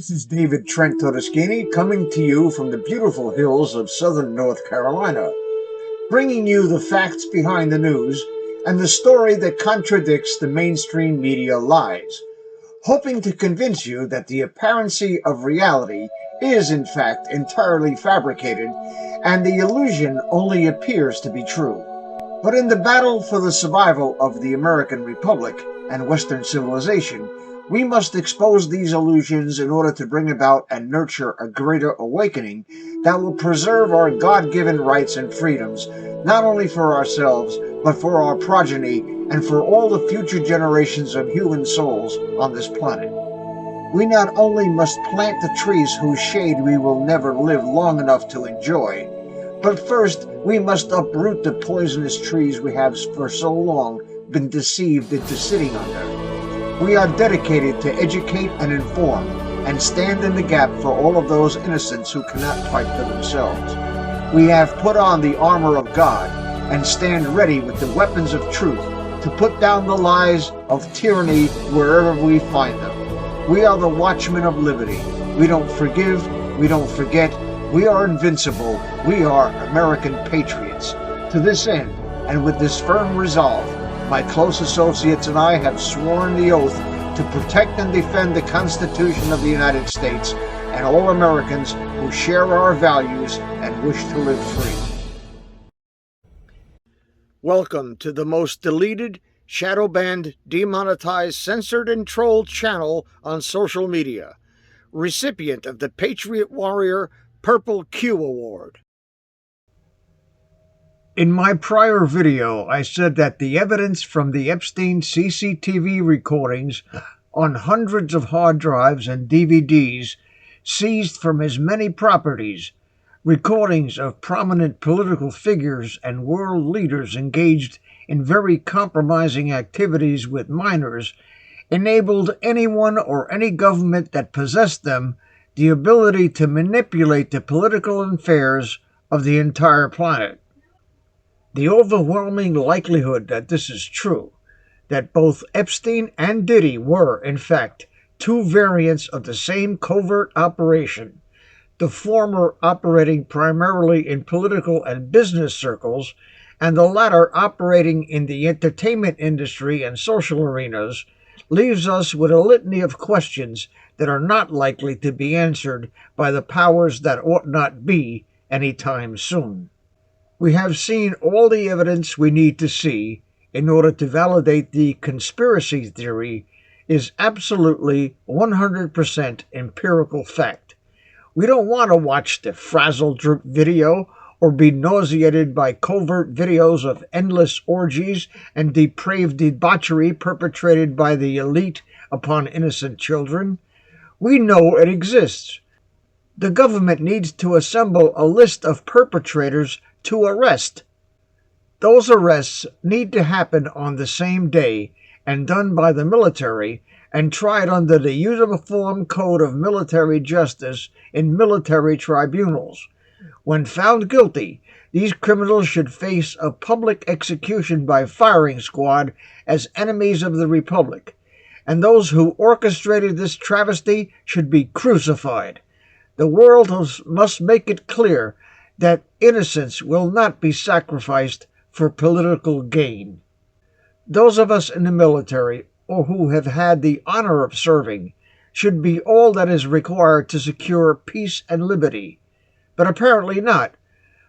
This is David Trent Todeschini coming to you from the beautiful hills of southern North Carolina, bringing you the facts behind the news and the story that contradicts the mainstream media lies, hoping to convince you that the apparency of reality is in fact entirely fabricated and the illusion only appears to be true. But in the battle for the survival of the American Republic and Western civilization, we must expose these illusions in order to bring about and nurture a greater awakening that will preserve our God-given rights and freedoms, not only for ourselves, but for our progeny and for all the future generations of human souls on this planet. We not only must plant the trees whose shade we will never live long enough to enjoy, but first we must uproot the poisonous trees we have for so long been deceived into sitting under. We are dedicated to educate and inform and stand in the gap for all of those innocents who cannot fight for themselves. We have put on the armor of God and stand ready with the weapons of truth to put down the lies of tyranny wherever we find them. We are the watchmen of liberty. We don't forgive, we don't forget, we are invincible, we are American patriots. To this end, and with this firm resolve, my close associates and I have sworn the oath to protect and defend the Constitution of the United States and all Americans who share our values and wish to live free. Welcome to the most deleted, shadow banned, demonetized, censored, and trolled channel on social media, recipient of the Patriot Warrior Purple Q Award. In my prior video, I said that the evidence from the Epstein CCTV recordings on hundreds of hard drives and DVDs seized from his many properties, recordings of prominent political figures and world leaders engaged in very compromising activities with minors, enabled anyone or any government that possessed them the ability to manipulate the political affairs of the entire planet. The overwhelming likelihood that this is true, that both Epstein and Diddy were, in fact, two variants of the same covert operation, the former operating primarily in political and business circles, and the latter operating in the entertainment industry and social arenas, leaves us with a litany of questions that are not likely to be answered by the powers that ought not be anytime soon. We have seen all the evidence we need to see in order to validate the conspiracy theory is absolutely 100% empirical fact. We don't want to watch the frazzle drip video or be nauseated by covert videos of endless orgies and depraved debauchery perpetrated by the elite upon innocent children. We know it exists. The government needs to assemble a list of perpetrators to arrest. Those arrests need to happen on the same day and done by the military and tried under the Uniform Code of Military Justice in military tribunals. When found guilty, these criminals should face a public execution by firing squad as enemies of the Republic, and those who orchestrated this travesty should be crucified. The world must make it clear that innocence will not be sacrificed for political gain. Those of us in the military, or who have had the honor of serving, should be all that is required to secure peace and liberty. But apparently not.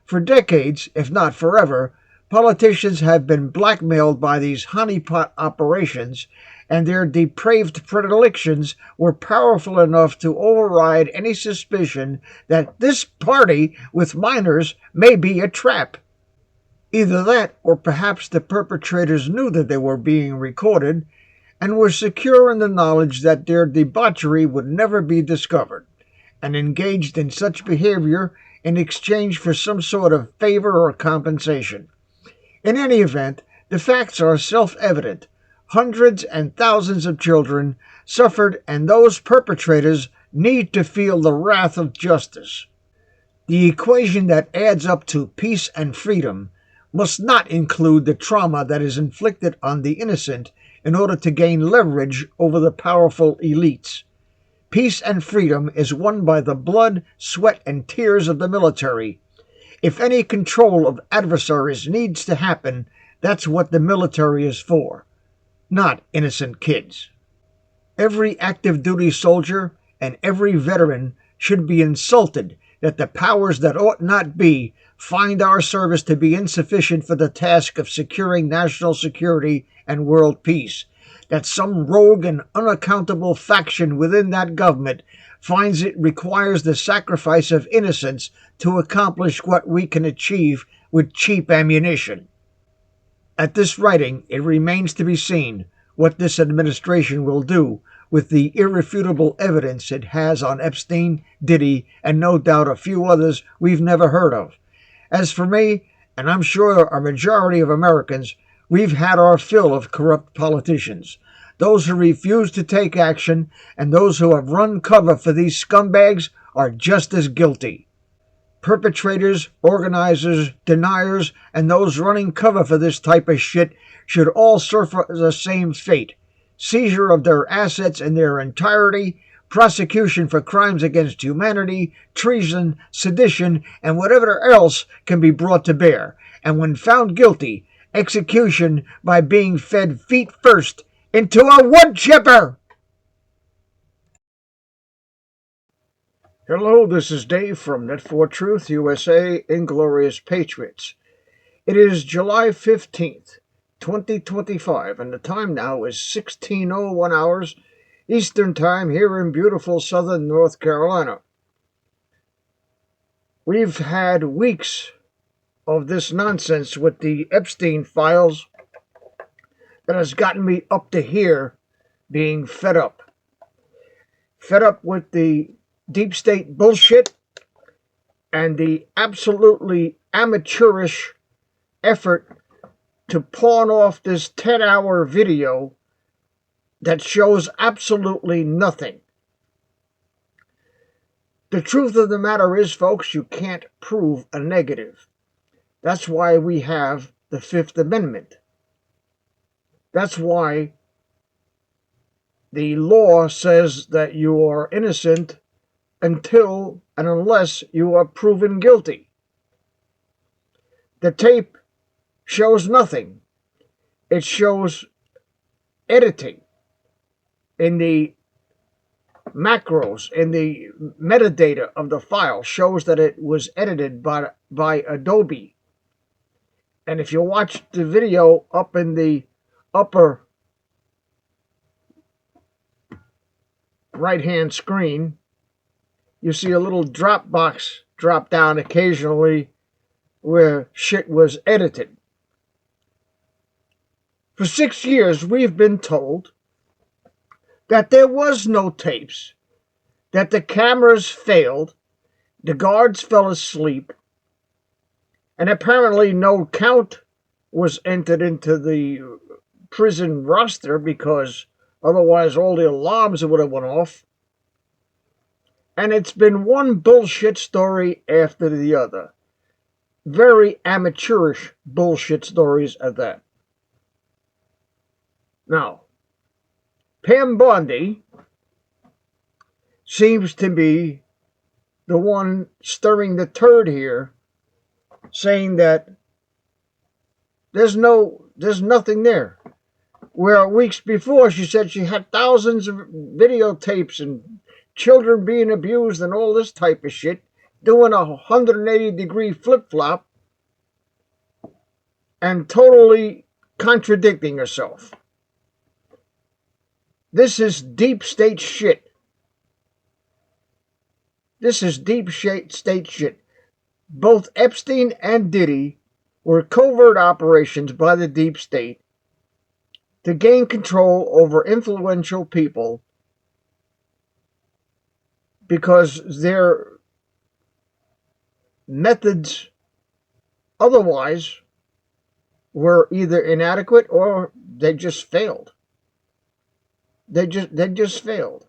For decades, if not forever, politicians have been blackmailed by these honeypot operations, and their depraved predilections were powerful enough to override any suspicion that this party with minors may be a trap. Either that, or perhaps the perpetrators knew that they were being recorded and were secure in the knowledge that their debauchery would never be discovered, and engaged in such behavior in exchange for some sort of favor or compensation. In any event, the facts are self-evident. Hundreds and thousands of children suffered, and those perpetrators need to feel the wrath of justice. The equation that adds up to peace and freedom must not include the trauma that is inflicted on the innocent in order to gain leverage over the powerful elites. Peace and freedom is won by the blood, sweat, and tears of the military. If any control of adversaries needs to happen, that's what the military is for, not innocent kids. Every active duty soldier and every veteran should be insulted that the powers that ought not be find our service to be insufficient for the task of securing national security and world peace, that some rogue and unaccountable faction within that government finds it requires the sacrifice of innocence to accomplish what we can achieve with cheap ammunition. At this writing, it remains to be seen what this administration will do with the irrefutable evidence it has on Epstein, Diddy, and no doubt a few others we've never heard of. As for me, and I'm sure a majority of Americans, we've had our fill of corrupt politicians. Those who refuse to take action and those who have run cover for these scumbags are just as guilty. Perpetrators, organizers, deniers, and those running cover for this type of shit should all suffer the same fate. Seizure of their assets in their entirety, prosecution for crimes against humanity, treason, sedition, and whatever else can be brought to bear. And when found guilty, execution by being fed feet first into a wood chipper! Hello, this is Dave from Net4Truth USA, Inglorious Patriots. It is July 15th, 2025, and the time now is 16:01 hours Eastern Time here in beautiful southern North Carolina. We've had weeks of this nonsense with the Epstein files that has gotten me up to here being fed up. Fed up with the deep state bullshit and the absolutely amateurish effort to pawn off this 10-hour video that shows absolutely nothing. The truth of the matter is, folks, you can't prove a negative. That's why we have the Fifth Amendment. That's why the law says that you are innocent until and unless you are proven guilty. The tape shows nothing. It shows editing in the macros, in the metadata of the file, shows that it was edited by Adobe. And if you watch the video up in the upper right-hand screen, you see a little drop box drop down occasionally where shit was edited. For 6 years, we've been told that there was no tapes, that the cameras failed, the guards fell asleep, and apparently no count was entered into the prison roster because otherwise all the alarms would have went off. And it's been one bullshit story after the other. Very amateurish bullshit stories at that. Now, Pam Bondi seems to be the one stirring the turd here, saying that there's nothing there. Where weeks before she said she had thousands of videotapes and children being abused and all this type of shit, doing a 180-degree flip-flop and totally contradicting herself. This is deep state shit. This is deep state shit. Both Epstein and Diddy were covert operations by the deep state to gain control over influential people because their methods otherwise were either inadequate or they just failed. They just failed.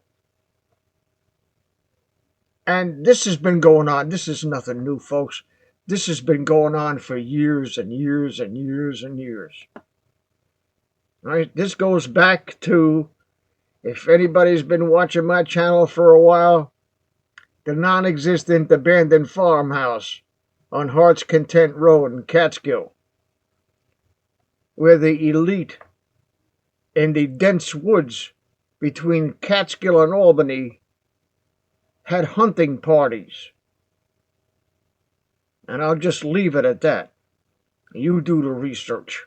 And this has been going on. This is nothing new, folks. This has been going on for years and years and years and years. Right? This goes back to If anybody's been watching my channel for a while, the non-existent abandoned farmhouse on Heart's Content Road in Catskill, where the elite in the dense woods between Catskill and Albany had hunting parties. And I'll just leave it at that. You do the research.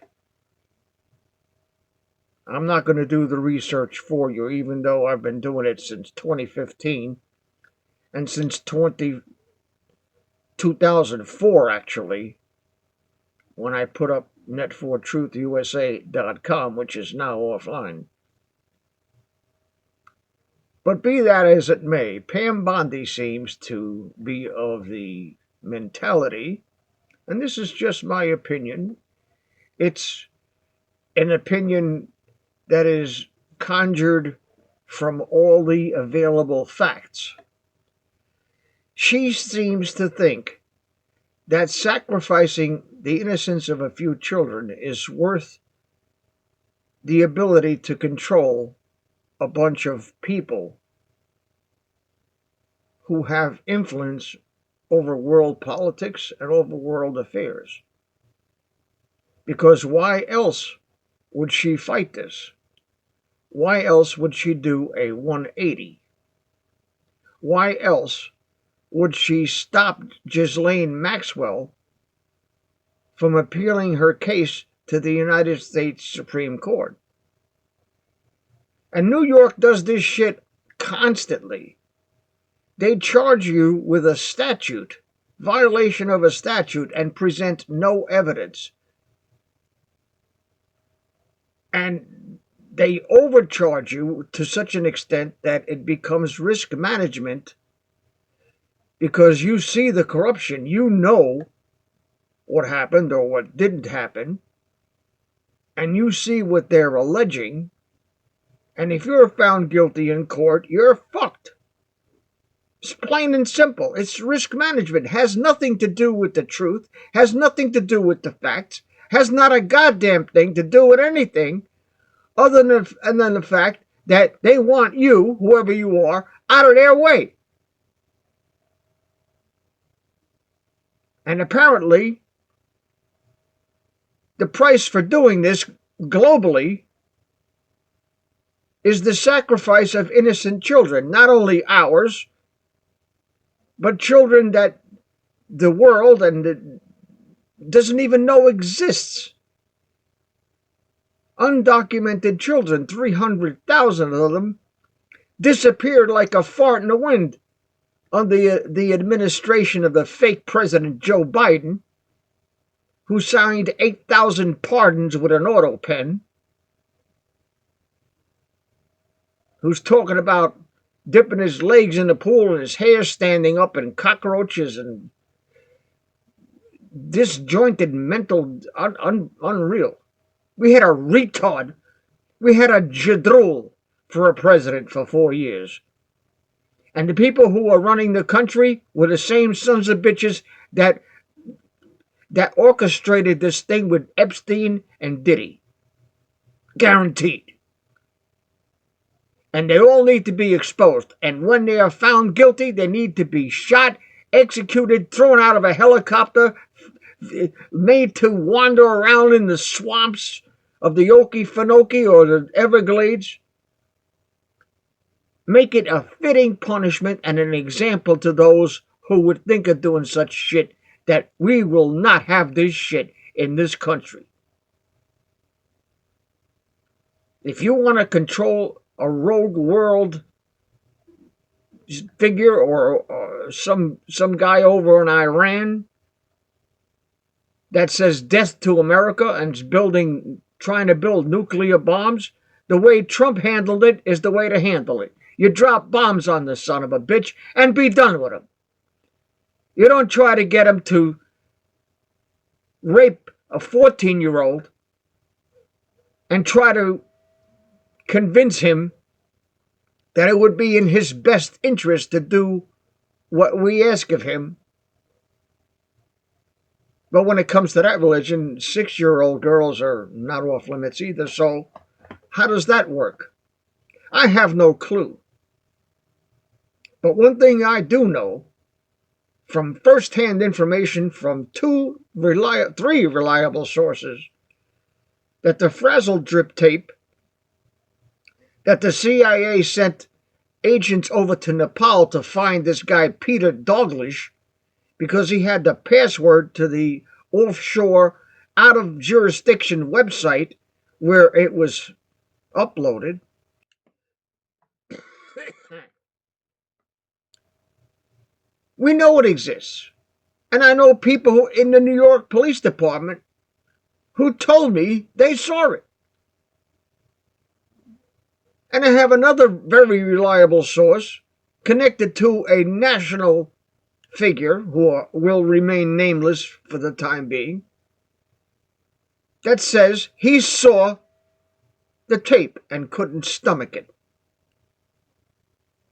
I'm not going to do the research for you, even though I've been doing it since 2015 and since 2004, actually, when I put up N4T25.com, which is now offline. But be that as it may, Pam Bondi seems to be of the mentality, and this is just my opinion. It's an opinion that is conjured from all the available facts. She seems to think that sacrificing the innocence of a few children is worth the ability to control a bunch of people who have influence over world politics and over world affairs. Because why else would she fight this? Why else would she do a 180? Why else would she stop Ghislaine Maxwell from appealing her case to the United States Supreme Court? And New York does this shit constantly. They charge you with a statute, violation of a statute, and present no evidence. And they overcharge you to such an extent that it becomes risk management, because you see the corruption, you know what happened or what didn't happen, and you see what they're alleging, and if you're found guilty in court, you're fucked. It's plain and simple. It's risk management. It has nothing to do with the truth, has nothing to do with the facts, has not a goddamn thing to do with anything other than the fact that they want you, whoever you are, out of their way. And apparently, the price for doing this globally is the sacrifice of innocent children, not only ours, but children that the world doesn't even know exists. Undocumented children, 300,000 of them, disappeared like a fart in the wind under the administration of the fake President Joe Biden, who signed 8,000 pardons with an auto pen, who's talking about dipping his legs in the pool and his hair standing up and cockroaches and disjointed mental unreal. We had a retard. We had a jadrul for a president for 4 years. And the people who are running the country were the same sons of bitches that orchestrated this thing with Epstein and Diddy. Guaranteed. And they all need to be exposed. And when they are found guilty, they need to be shot, executed, thrown out of a helicopter, made to wander around in the swamps of the Okefenokee or the Everglades. Make it a fitting punishment and an example to those who would think of doing such shit, that we will not have this shit in this country. If you want to control a rogue world figure or some guy over in Iran that says death to America and is trying to build nuclear bombs, the way Trump handled it is the way to handle it. You drop bombs on the son of a bitch and be done with him. You don't try to get him to rape a 14-year-old and try to convince him that it would be in his best interest to do what we ask of him. But when it comes to that religion, 6-year-old girls are not off limits either. So how does that work? I have no clue. But one thing I do know, from first-hand information from three reliable sources, that the frazzle drip tape that the CIA sent agents over to Nepal to find this guy Peter Douglas because he had the password to the offshore, out-of-jurisdiction website where it was uploaded. We know it exists. And I know people in the New York Police Department who told me they saw it. And I have another very reliable source connected to a national figure who will remain nameless for the time being that says he saw the tape and couldn't stomach it.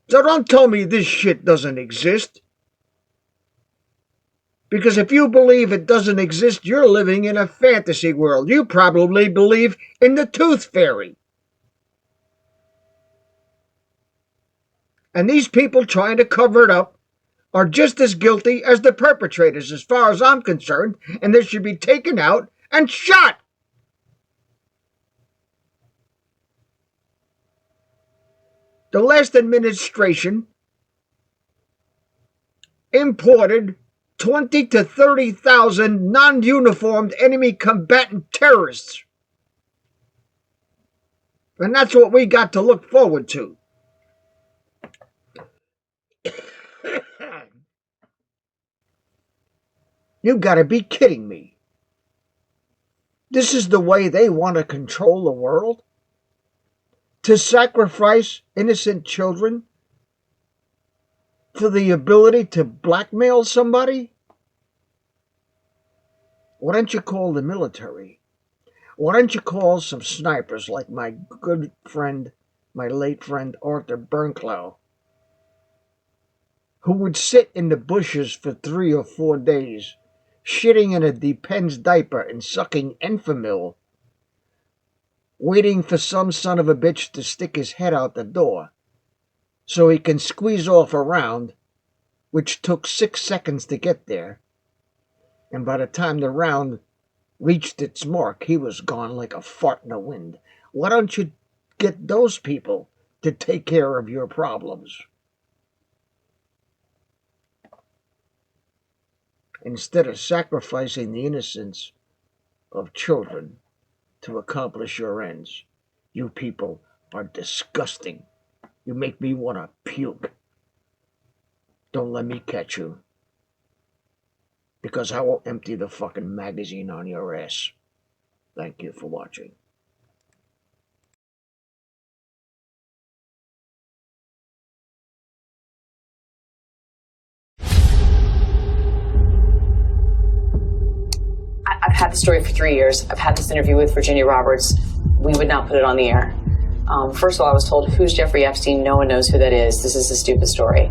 So don't tell me this shit doesn't exist. Because if you believe it doesn't exist, you're living in a fantasy world. You probably believe in the tooth fairy. And these people trying to cover it up are just as guilty as the perpetrators, as far as I'm concerned, and they should be taken out and shot. The last administration imported 20 to 30,000 non-uniformed enemy combatant terrorists. And that's what we got to look forward to. You gotta be kidding me. This is the way they want to control the world? To sacrifice innocent children for the ability to blackmail somebody? Why don't you call the military? Why don't you call some snipers like my good friend, my late friend Arthur Bernklau, who would sit in the bushes for 3 or 4 days, shitting in a Depends diaper and sucking Enfamil, waiting for some son of a bitch to stick his head out the door so he can squeeze off a round, which took 6 seconds to get there. And by the time the round reached its mark, he was gone like a fart in the wind. Why don't you get those people to take care of your problems? Instead of sacrificing the innocence of children to accomplish your ends, you people are disgusting. You make me want to puke. Don't let me catch you, because I will empty the fucking magazine on your ass. Thank you for watching. I've had the story for 3 years. I've had this interview with Virginia Roberts. We would not put it on the air. First of all, I was told, who's Jeffrey Epstein? No one knows who that is. This is a stupid story.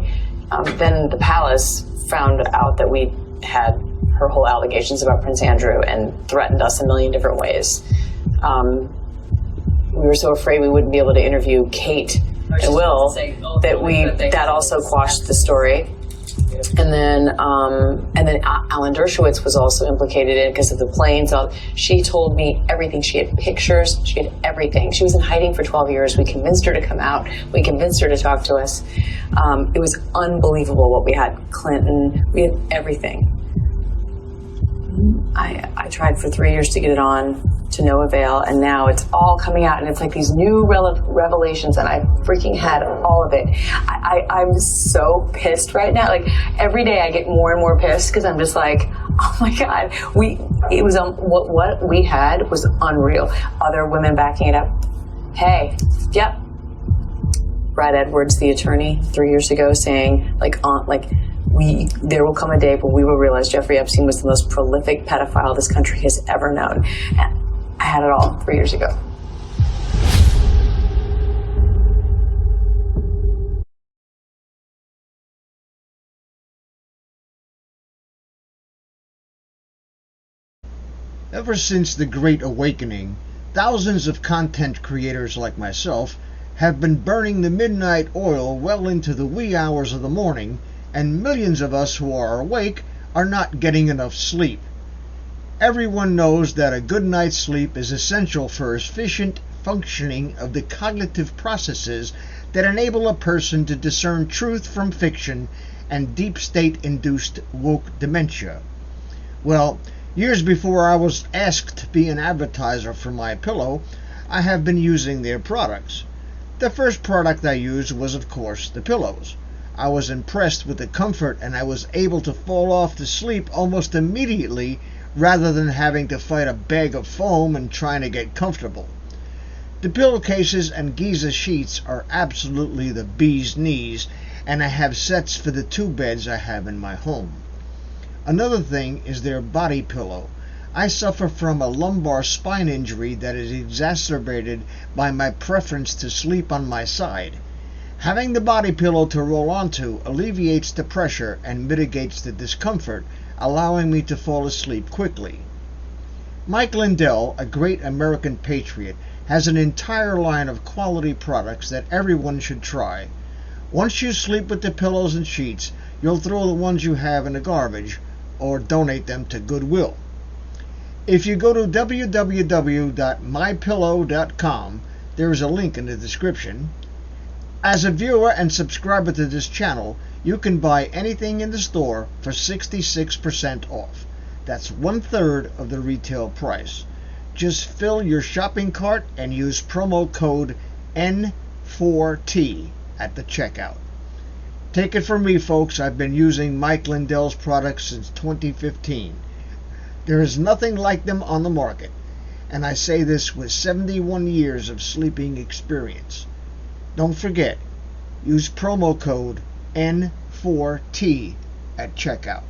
Then the palace found out that we had her whole allegations about Prince Andrew and threatened us a million different ways. We were so afraid we wouldn't be able to interview Kate and Will that also quashed the story. And then Alan Dershowitz was also implicated in it because of the planes. She told me everything. She had pictures. She had everything. She was in hiding for 12 years. We convinced her to come out. We convinced her to talk to us. It was unbelievable what we had. Clinton. We had everything. I tried for 3 years to get it on, to no avail, and now it's all coming out, and it's like these new revelations, and I freaking had all of it. I'm so pissed right now. Like, every day I get more and more pissed because I'm just like, oh my God, what we had was unreal. Other women backing it up. Hey, yep. Brad Edwards, the attorney, 3 years ago, saying there will come a day when we will realize Jeffrey Epstein was the most prolific pedophile this country has ever known. And I had it all 3 years ago. Ever since the Great Awakening, thousands of content creators like myself have been burning the midnight oil well into the wee hours of the morning, and millions of us who are awake are not getting enough sleep. Everyone knows that a good night's sleep is essential for efficient functioning of the cognitive processes that enable a person to discern truth from fiction and deep state-induced woke dementia. Well, years before I was asked to be an advertiser for MyPillow, I have been using their products. The first product I used was, of course, the pillows. I was impressed with the comfort, and I was able to fall off to sleep almost immediately rather than having to fight a bag of foam and trying to get comfortable. The pillowcases and Giza sheets are absolutely the bee's knees, and I have sets for the 2 beds I have in my home. Another thing is their body pillow. I suffer from a lumbar spine injury that is exacerbated by my preference to sleep on my side. Having the body pillow to roll onto alleviates the pressure and mitigates the discomfort, allowing me to fall asleep quickly. Mike Lindell, a great American patriot, has an entire line of quality products that everyone should try. Once you sleep with the pillows and sheets, you'll throw the ones you have in the garbage or donate them to Goodwill. If you go to www.mypillow.com, there is a link in the description. As a viewer and subscriber to this channel, you can buy anything in the store for 66% off. That's 1/3 of the retail price. Just fill your shopping cart and use promo code N4T at the checkout. Take it from me, folks, I've been using Mike Lindell's products since 2015. There is nothing like them on the market, and I say this with 71 years of sleeping experience. Don't forget, use promo code N4T at checkout.